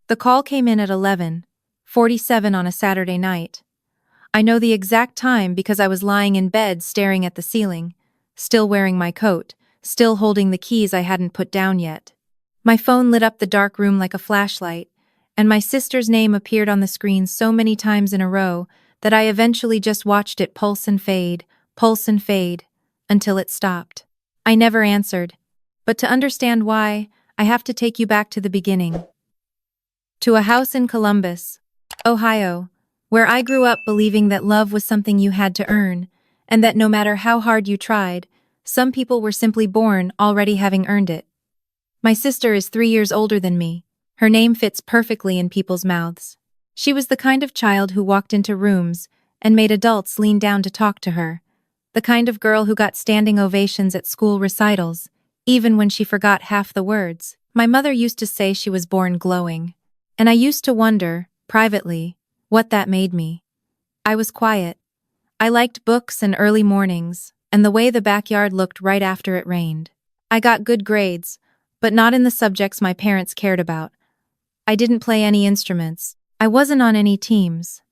The call came in at 11:47 on a Saturday night. I know the exact time because I was lying in bed staring at the ceiling, still wearing my coat, still holding the keys I hadn't put down yet. My phone lit up the dark room like a flashlight, and my sister's name appeared on the screen so many times in a row that I eventually just watched it pulse and fade, until it stopped. I never answered, but to understand why, I have to take you back to the beginning. To a house in Columbus, Ohio, where I grew up believing that love was something you had to earn, and that no matter how hard you tried, some people were simply born already having earned it. My sister is 3 years older than me. Her name fits perfectly in people's mouths. She was the kind of child who walked into rooms and made adults lean down to talk to her, the kind of girl who got standing ovations at school recitals, even when she forgot half the words. My mother used to say she was born glowing, and I used to wonder, privately, what that made me. I was quiet. I liked books and early mornings, and the way the backyard looked right after it rained. I got good grades, but not in the subjects my parents cared about. I didn't play any instruments. I wasn't on any teams.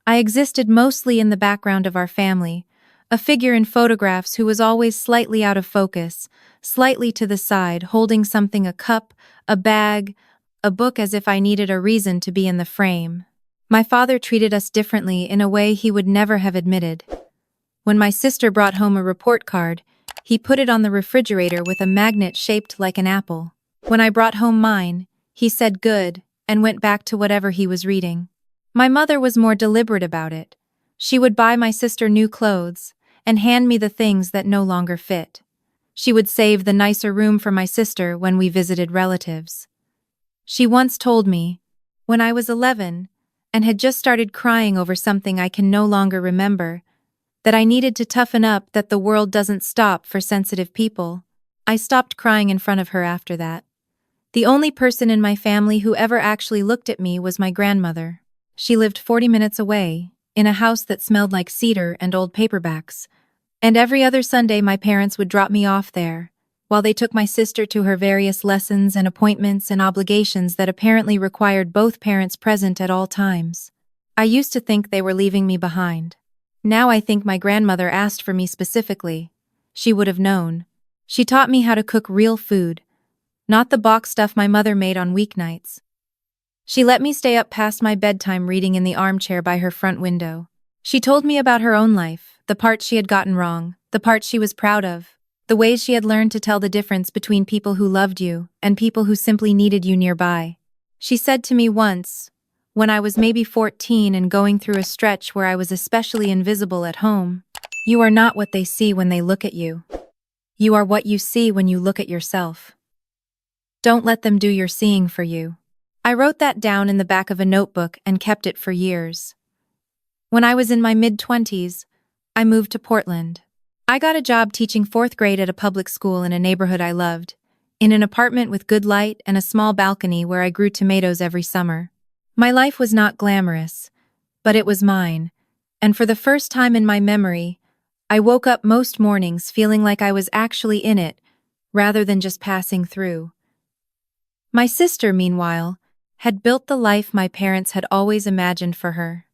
I existed mostly in the background of our family, a figure in photographs who was always slightly out of focus, slightly to the side, holding something, a cup, a bag, a book, as if I needed a reason to be in the frame. My father treated us differently in a way he would never have admitted. When my sister brought home a report card, he put it on the refrigerator with a magnet shaped like an apple. When I brought home mine, he said good, and went back to whatever he was reading. My mother was more deliberate about it. She would buy my sister new clothes, and hand me the things that no longer fit. She would save the nicer room for my sister when we visited relatives. She once told me, when I was 11, and had just started crying over something I can no longer remember, that I needed to toughen up, that the world doesn't stop for sensitive people. I stopped crying in front of her after that. The only person in my family who ever actually looked at me was my grandmother. She lived 40 minutes away, in a house that smelled like cedar and old paperbacks, and every other Sunday my parents would drop me off there, while they took my sister to her various lessons and appointments and obligations that apparently required both parents present at all times. I used to think they were leaving me behind. Now I think my grandmother asked for me specifically. She would have known. She taught me how to cook real food, not the box stuff my mother made on weeknights. She let me stay up past my bedtime reading in the armchair by her front window. She told me about her own life, the parts she had gotten wrong, the parts she was proud of, the ways she had learned to tell the difference between people who loved you and people who simply needed you nearby. She said to me once, when I was maybe 14 and going through a stretch where I was especially invisible at home, "You are not what they see when they look at you. You are what you see when you look at yourself. Don't let them do your seeing for you." I wrote that down in the back of a notebook and kept it for years. When I was in my mid-20s, I moved to Portland. I got a job teaching 4th grade at a public school in a neighborhood I loved, in an apartment with good light and a small balcony where I grew tomatoes every summer. My life was not glamorous, but it was mine, and for the first time in my memory, I woke up most mornings feeling like I was actually in it, rather than just passing through. My sister, meanwhile, had built the life my parents had always imagined for her.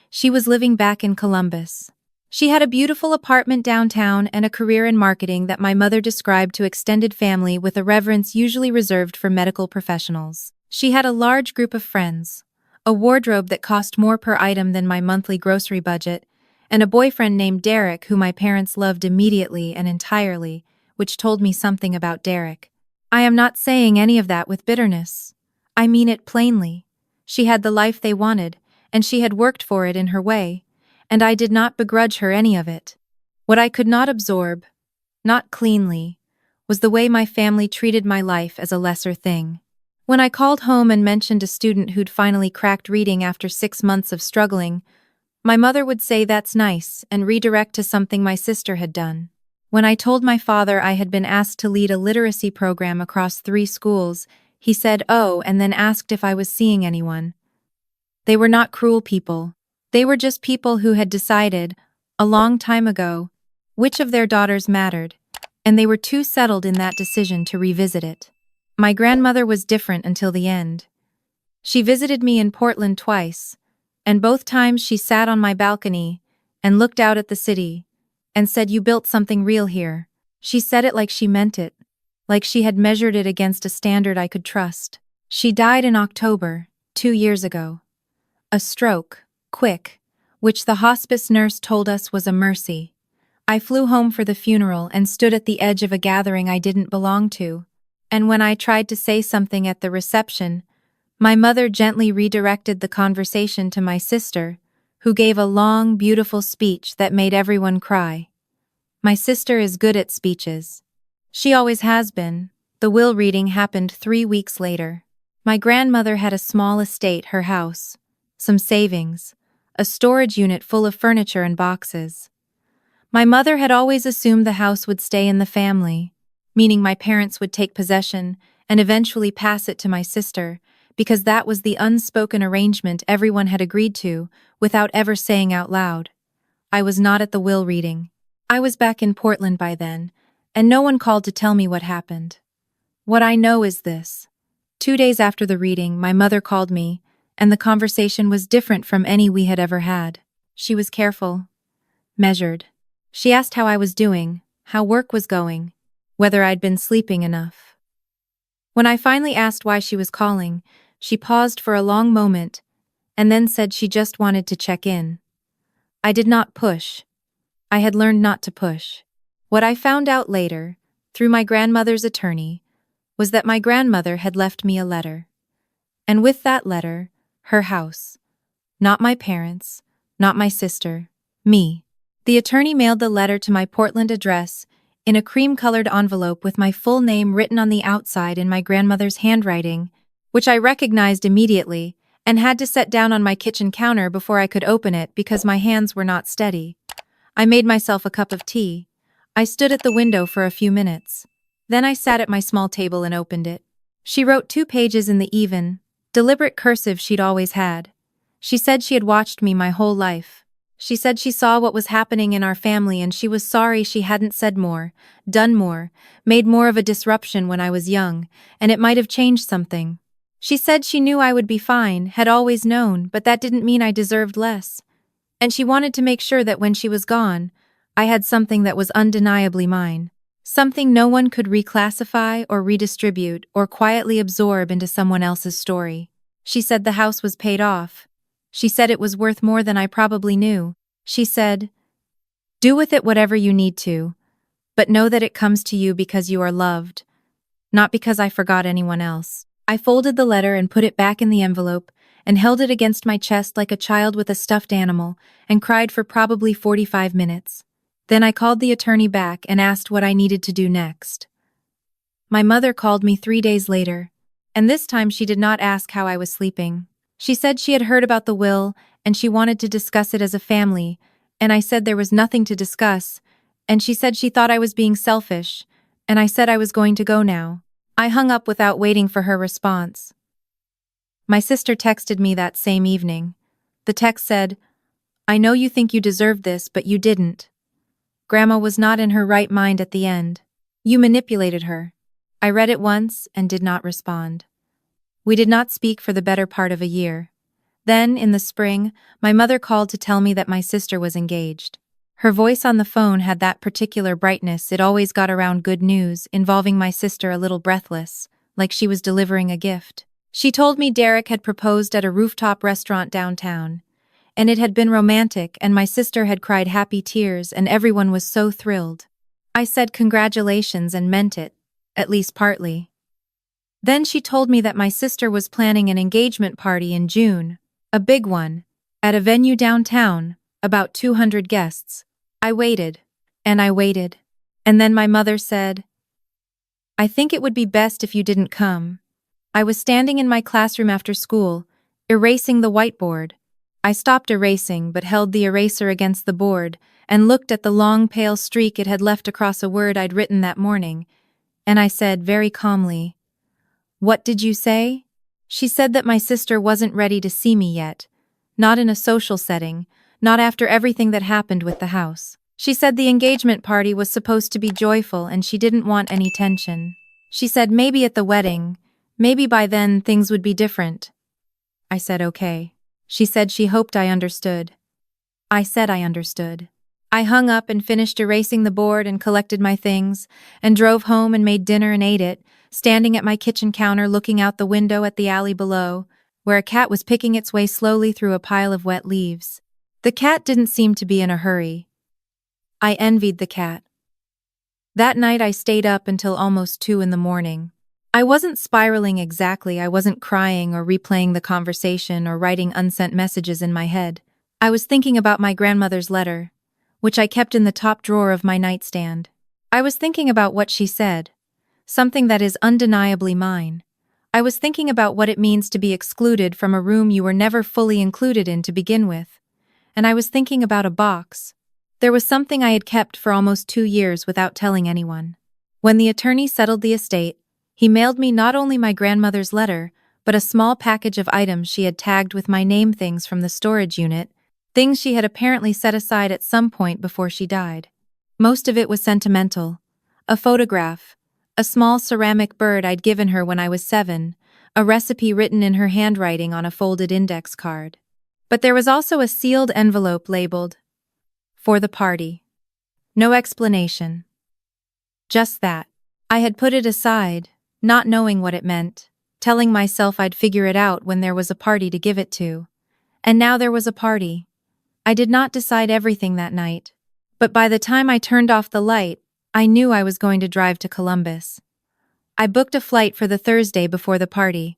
She was living back in Columbus. She had a beautiful apartment downtown and a career in marketing that my mother described to extended family with a reverence usually reserved for medical professionals. She had a large group of friends, a wardrobe that cost more per item than my monthly grocery budget, and a boyfriend named Derek who my parents loved immediately and entirely, which told me something about Derek. I am not saying any of that with bitterness. I mean it plainly. She had the life they wanted, and she had worked for it in her way, and I did not begrudge her any of it. What I could not absorb, not cleanly, was the way my family treated my life as a lesser thing. When I called home and mentioned a student who'd finally cracked reading after 6 months of struggling, my mother would say that's nice and redirect to something my sister had done. When I told my father I had been asked to lead a literacy program across 3 schools, he said, "Oh," and then asked if I was seeing anyone. They were not cruel people. They were just people who had decided, a long time ago, which of their daughters mattered, and they were too settled in that decision to revisit it. My grandmother was different until the end. She visited me in Portland twice, and both times she sat on my balcony and looked out at the city and said, "You built something real here." She said it like she meant it, like she had measured it against a standard I could trust. She died in October, 2 years ago. A stroke, quick, which the hospice nurse told us was a mercy. I flew home for the funeral and stood at the edge of a gathering I didn't belong to. And when I tried to say something at the reception, my mother gently redirected the conversation to my sister, who gave a long, beautiful speech that made everyone cry. My sister is good at speeches. She always has been. The will reading happened 3 weeks later. My grandmother had a small estate, her house, some savings, a storage unit full of furniture and boxes. My mother had always assumed the house would stay in the family, meaning my parents would take possession and eventually pass it to my sister, because that was the unspoken arrangement everyone had agreed to without ever saying out loud. I was not at the will reading. I was back in Portland by then, and no one called to tell me what happened. What I know is this. 2 days after the reading, my mother called me, and the conversation was different from any we had ever had. She was careful, measured. She asked how I was doing, how work was going, whether I'd been sleeping enough. When I finally asked why she was calling, she paused for a long moment, and then said she just wanted to check in. I did not push. I had learned not to push. What I found out later, through my grandmother's attorney, was that my grandmother had left me a letter. And with that letter, her house. Not my parents, not my sister, me. The attorney mailed the letter to my Portland address in a cream-colored envelope with my full name written on the outside in my grandmother's handwriting, which I recognized immediately and had to set down on my kitchen counter before I could open it because my hands were not steady. I made myself a cup of tea. I stood at the window for a few minutes. Then I sat at my small table and opened it. She wrote 2 pages in the even, deliberate cursive she'd always had. She said she had watched me my whole life. She said she saw what was happening in our family and she was sorry she hadn't said more, done more, made more of a disruption when I was young, and it might have changed something. She said she knew I would be fine, had always known, but that didn't mean I deserved less. And she wanted to make sure that when she was gone, I had something that was undeniably mine. Something no one could reclassify or redistribute or quietly absorb into someone else's story. She said the house was paid off. She said it was worth more than I probably knew. She said, "Do with it whatever you need to, but know that it comes to you because you are loved, not because I forgot anyone else." I folded the letter and put it back in the envelope and held it against my chest like a child with a stuffed animal and cried for probably 45 minutes. Then I called the attorney back and asked what I needed to do next. My mother called me 3 days later, and this time she did not ask how I was sleeping. She said she had heard about the will and she wanted to discuss it as a family, and I said there was nothing to discuss, and she said she thought I was being selfish, and I said I was going to go now. I hung up without waiting for her response. My sister texted me that same evening. The text said, "I know you think you deserved this, but you didn't. Grandma was not in her right mind at the end. You manipulated her." I read it once and did not respond. We did not speak for the better part of a year. Then, in the spring, my mother called to tell me that my sister was engaged. Her voice on the phone had that particular brightness it always got around good news, involving my sister a little breathless, like she was delivering a gift. She told me Derek had proposed at a rooftop restaurant downtown, and it had been romantic, and my sister had cried happy tears, and everyone was so thrilled. I said congratulations and meant it, at least partly. Then she told me that my sister was planning an engagement party in June, a big one, at a venue downtown, about 200 guests. I waited, and I waited, and then my mother said, "I think it would be best if you didn't come." I was standing in my classroom after school, erasing the whiteboard. I stopped erasing but held the eraser against the board and looked at the long pale streak it had left across a word I'd written that morning, and I said very calmly, "What did you say?" She said that my sister wasn't ready to see me yet, not in a social setting, not after everything that happened with the house. She said the engagement party was supposed to be joyful and she didn't want any tension. She said maybe at the wedding, maybe by then things would be different. I said okay. She said she hoped I understood. I said I understood. I hung up and finished erasing the board and collected my things, and drove home and made dinner and ate it, standing at my kitchen counter looking out the window at the alley below, where a cat was picking its way slowly through a pile of wet leaves. The cat didn't seem to be in a hurry. I envied the cat. That night I stayed up until almost 2 in the morning. I wasn't spiraling exactly, I wasn't crying or replaying the conversation or writing unsent messages in my head. I was thinking about my grandmother's letter, which I kept in the top drawer of my nightstand. I was thinking about what she said, something that is undeniably mine. I was thinking about what it means to be excluded from a room you were never fully included in to begin with. And I was thinking about a box. There was something I had kept for almost 2 years without telling anyone. When the attorney settled the estate, he mailed me not only my grandmother's letter, but a small package of items she had tagged with my name, things from the storage unit, things she had apparently set aside at some point before she died. Most of it was sentimental. A photograph, a small ceramic bird I'd given her when I was 7, a recipe written in her handwriting on a folded index card. But there was also a sealed envelope labeled, "For the party." No explanation. Just that. I had put it aside, not knowing what it meant, telling myself I'd figure it out when there was a party to give it to. And now there was a party. I did not decide everything that night, but by the time I turned off the light, I knew I was going to drive to Columbus. I booked a flight for the Thursday before the party.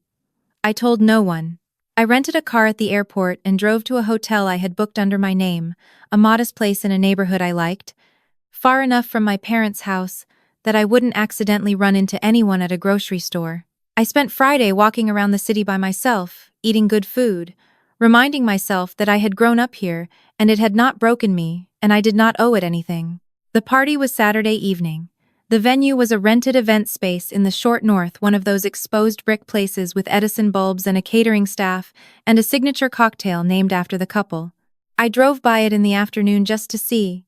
I told no one. I rented a car at the airport and drove to a hotel I had booked under my name, a modest place in a neighborhood I liked, far enough from my parents' house that I wouldn't accidentally run into anyone at a grocery store. I spent Friday walking around the city by myself, eating good food, reminding myself that I had grown up here and it had not broken me and I did not owe it anything. The party was Saturday evening. The venue was a rented event space in the short north, one of those exposed brick places with Edison bulbs and a catering staff and a signature cocktail named after the couple. I drove by it in the afternoon just to see.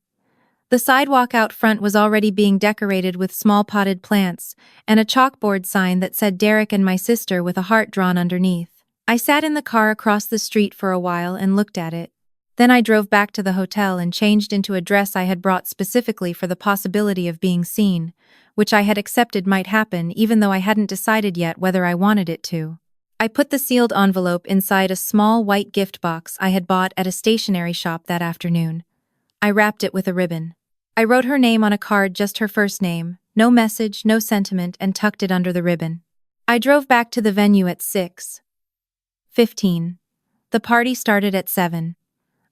The sidewalk out front was already being decorated with small potted plants and a chalkboard sign that said Derek and my sister with a heart drawn underneath. I sat in the car across the street for a while and looked at it. Then I drove back to the hotel and changed into a dress I had brought specifically for the possibility of being seen, which I had accepted might happen even though I hadn't decided yet whether I wanted it to. I put the sealed envelope inside a small white gift box I had bought at a stationery shop that afternoon. I wrapped it with a ribbon. I wrote her name on a card, just her first name, no message, no sentiment, and tucked it under the ribbon. I drove back to the venue at 6:15. The party started at 7.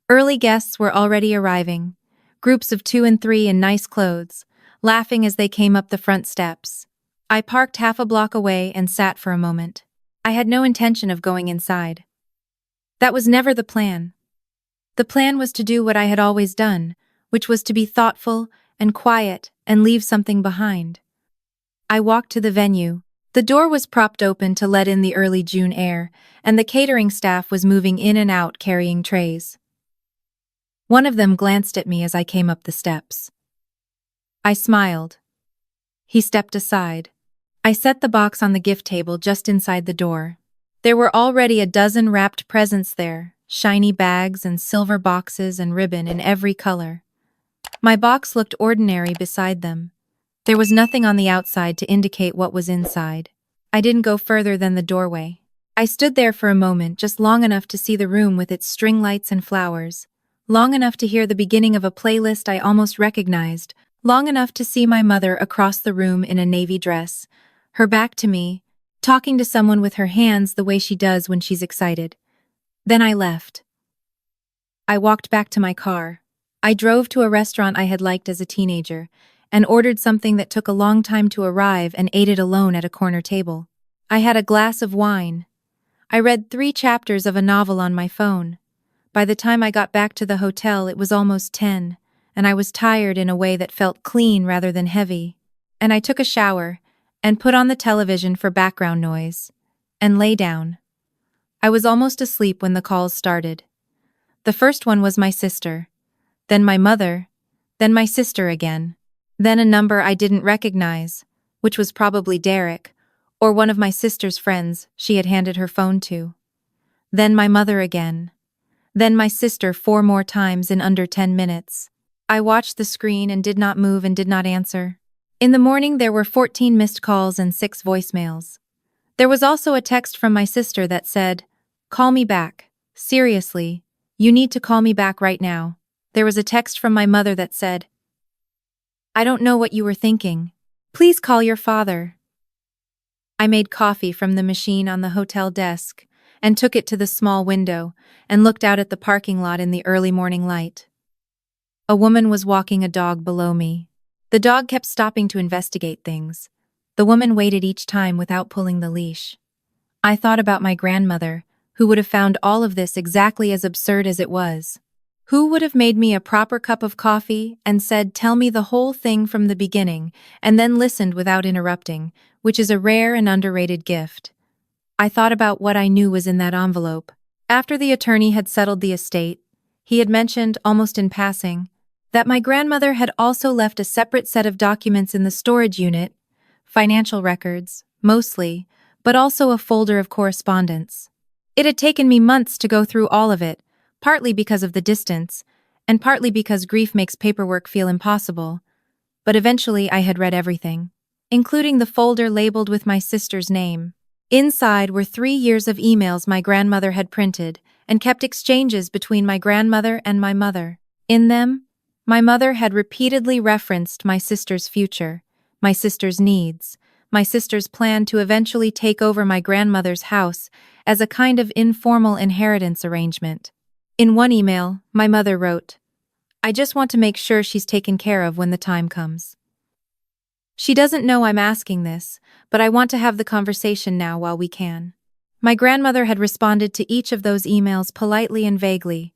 Early guests were already arriving, groups of 2 and 3 in nice clothes, laughing as they came up the front steps. I parked half a block away and sat for a moment. I had no intention of going inside. That was never the plan. The plan was to do what I had always done, which was to be thoughtful and quiet and leave something behind. I walked to the venue. The door was propped open to let in the early June air, and the catering staff was moving in and out carrying trays. One of them glanced at me as I came up the steps. I smiled. He stepped aside. I set the box on the gift table just inside the door. There were already a dozen wrapped presents there, shiny bags and silver boxes and ribbon in every color. My box looked ordinary beside them. There was nothing on the outside to indicate what was inside. I didn't go further than the doorway. I stood there for a moment, just long enough to see the room with its string lights and flowers, long enough to hear the beginning of a playlist I almost recognized, long enough to see my mother across the room in a navy dress, her back to me, talking to someone with her hands the way she does when she's excited. Then I left. I walked back to my car. I drove to a restaurant I had liked as a teenager, and ordered something that took a long time to arrive and ate it alone at a corner table. I had a glass of wine. I read 3 chapters of a novel on my phone. By the time I got back to the hotel, it was almost 10, and I was tired in a way that felt clean rather than heavy. And I took a shower, and put on the television for background noise, and lay down. I was almost asleep when the calls started. The first one was my sister, then my mother, then my sister again, then a number I didn't recognize, which was probably Derek, or one of my sister's friends she had handed her phone to. Then my mother again. Then my sister 4 more times in under 10 minutes. I watched the screen and did not move and did not answer. In the morning there were 14 missed calls and 6 voicemails. There was also a text from my sister that said, "Call me back. Seriously, you need to call me back right now." There was a text from my mother that said, "I don't know what you were thinking. Please call your father." I made coffee from the machine on the hotel desk and took it to the small window and looked out at the parking lot in the early morning light. A woman was walking a dog below me. The dog kept stopping to investigate things. The woman waited each time without pulling the leash. I thought about my grandmother, who would have found all of this exactly as absurd as it was. Who would have made me a proper cup of coffee and said, "Tell me the whole thing from the beginning," and then listened without interrupting, which is a rare and underrated gift. I thought about what I knew was in that envelope. After the attorney had settled the estate, he had mentioned, almost in passing, that my grandmother had also left a separate set of documents in the storage unit, financial records, mostly, but also a folder of correspondence. It had taken me months to go through all of it, partly because of the distance, and partly because grief makes paperwork feel impossible, but eventually I had read everything, including the folder labeled with my sister's name. Inside were 3 years of emails my grandmother had printed and kept exchanges between my grandmother and my mother. In them, my mother had repeatedly referenced my sister's future, my sister's needs, my sister's plan to eventually take over my grandmother's house as a kind of informal inheritance arrangement. In one email, my mother wrote, "I just want to make sure she's taken care of when the time comes. She doesn't know I'm asking this, but I want to have the conversation now while we can." My grandmother had responded to each of those emails politely and vaguely.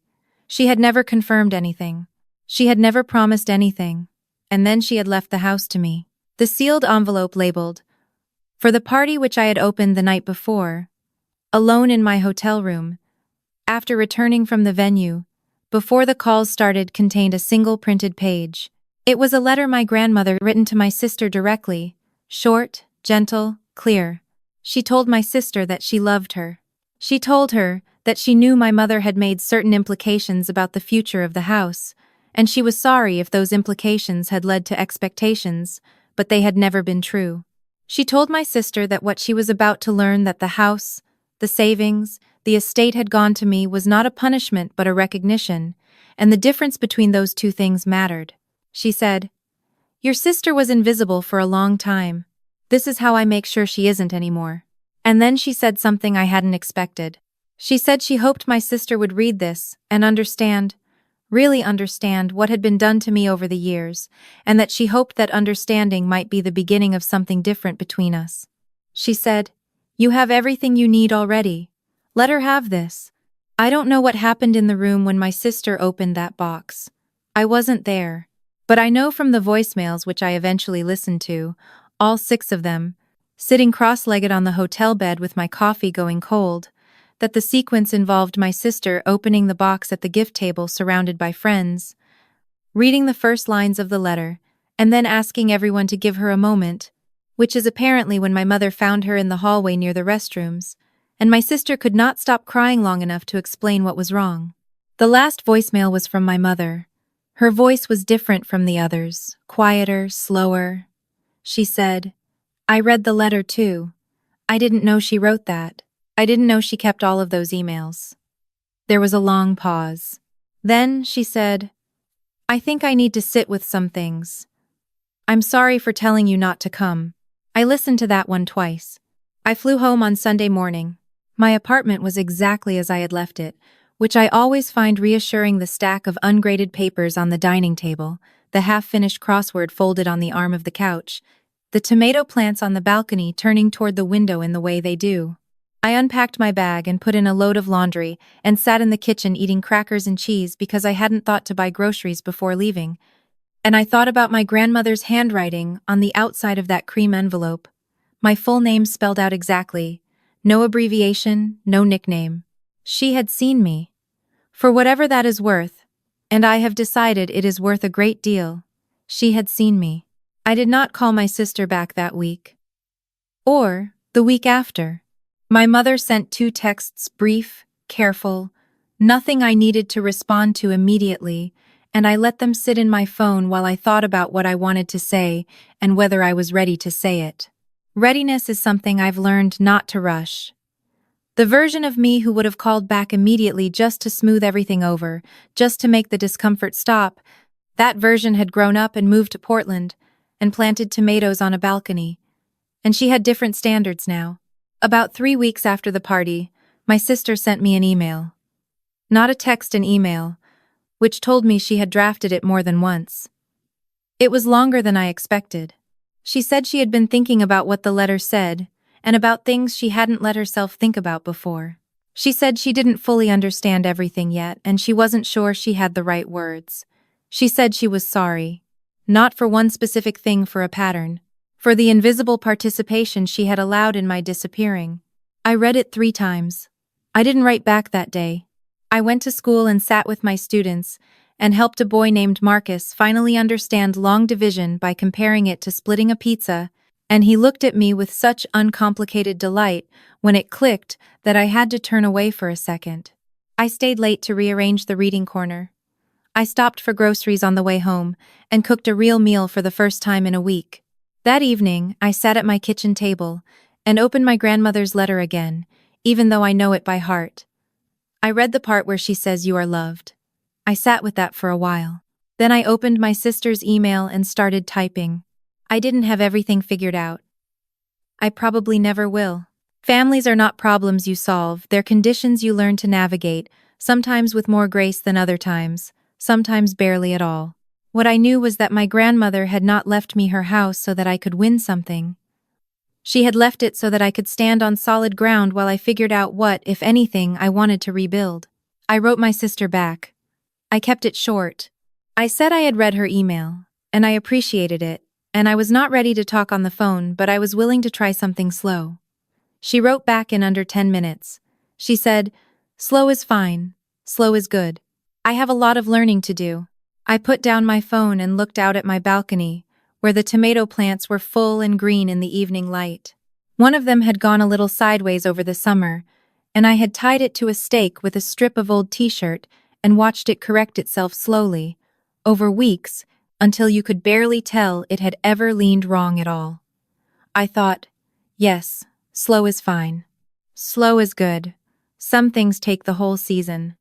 She had never confirmed anything. She had never promised anything. And then she had left the house to me. The sealed envelope labeled, "For the party which I had opened the night before, alone in my hotel room, after returning from the venue, before the calls started," contained a single printed page. It was a letter my grandmother written to my sister directly, short, gentle, clear. She told my sister that she loved her. She told her that she knew my mother had made certain implications about the future of the house, and she was sorry if those implications had led to expectations, but they had never been true. She told my sister that what she was about to learn, that the house, the savings, the estate had gone to me, was not a punishment but a recognition, and the difference between those two things mattered. She said, "Your sister was invisible for a long time. This is how I make sure she isn't anymore." And then she said something I hadn't expected. She said she hoped my sister would read this and understand, really understand, what had been done to me over the years, and that she hoped that understanding might be the beginning of something different between us. She said, "You have everything you need already. Let her have this." I don't know what happened in the room when my sister opened that box. I wasn't there. But I know from the voicemails which I eventually listened to, all 6 of them, sitting cross-legged on the hotel bed with my coffee going cold, that the sequence involved my sister opening the box at the gift table surrounded by friends, reading the first lines of the letter, and then asking everyone to give her a moment, which is apparently when my mother found her in the hallway near the restrooms, and my sister could not stop crying long enough to explain what was wrong. The last voicemail was from my mother. Her voice was different from the others, quieter, slower. She said, "I read the letter too. I didn't know she wrote that. I didn't know she kept all of those emails." There was a long pause. Then she said, "I think I need to sit with some things. I'm sorry for telling you not to come." I listened to that one twice. I flew home on Sunday morning. My apartment was exactly as I had left it, which I always find reassuring: the stack of ungraded papers on the dining table, the half-finished crossword folded on the arm of the couch, the tomato plants on the balcony turning toward the window in the way they do. I unpacked my bag and put in a load of laundry and sat in the kitchen eating crackers and cheese because I hadn't thought to buy groceries before leaving. And I thought about my grandmother's handwriting on the outside of that cream envelope. My full name spelled out exactly. No abbreviation, no nickname. She had seen me. For whatever that is worth, and I have decided it is worth a great deal, she had seen me. I did not call my sister back that week. Or the week after. My mother sent 2 texts, brief, careful, nothing I needed to respond to immediately, and I let them sit in my phone while I thought about what I wanted to say and whether I was ready to say it. Readiness is something I've learned not to rush. The version of me who would have called back immediately just to smooth everything over, just to make the discomfort stop, that version had grown up and moved to Portland and planted tomatoes on a balcony. And she had different standards now. About 3 weeks after the party, my sister sent me an email. Not a text, an email, which told me she had drafted it more than once. It was longer than I expected. She said she had been thinking about what the letter said, and about things she hadn't let herself think about before. She said she didn't fully understand everything yet, and she wasn't sure she had the right words. She said she was sorry. Not for one specific thing, for a pattern. For the invisible participation she had allowed in my disappearing. I read it 3 times. I didn't write back that day. I went to school and sat with my students, and helped a boy named Marcus finally understand long division by comparing it to splitting a pizza, and he looked at me with such uncomplicated delight when it clicked that I had to turn away for a second. I stayed late to rearrange the reading corner. I stopped for groceries on the way home, and cooked a real meal for the first time in a week. That evening, I sat at my kitchen table, and opened my grandmother's letter again, even though I know it by heart. I read the part where she says you are loved. I sat with that for a while. Then I opened my sister's email and started typing. I didn't have everything figured out. I probably never will. Families are not problems you solve, they're conditions you learn to navigate, sometimes with more grace than other times, sometimes barely at all. What I knew was that my grandmother had not left me her house so that I could win something. She had left it so that I could stand on solid ground while I figured out what, if anything, I wanted to rebuild. I wrote my sister back. I kept it short. I said I had read her email, and I appreciated it, and I was not ready to talk on the phone, but I was willing to try something slow. She wrote back in under 10 minutes. She said, "Slow is fine. Slow is good. I have a lot of learning to do." I put down my phone and looked out at my balcony, where the tomato plants were full and green in the evening light. One of them had gone a little sideways over the summer, and I had tied it to a stake with a strip of old t-shirt and watched it correct itself slowly, over weeks, until you could barely tell it had ever leaned wrong at all. I thought, yes, slow is fine. Slow is good. Some things take the whole season.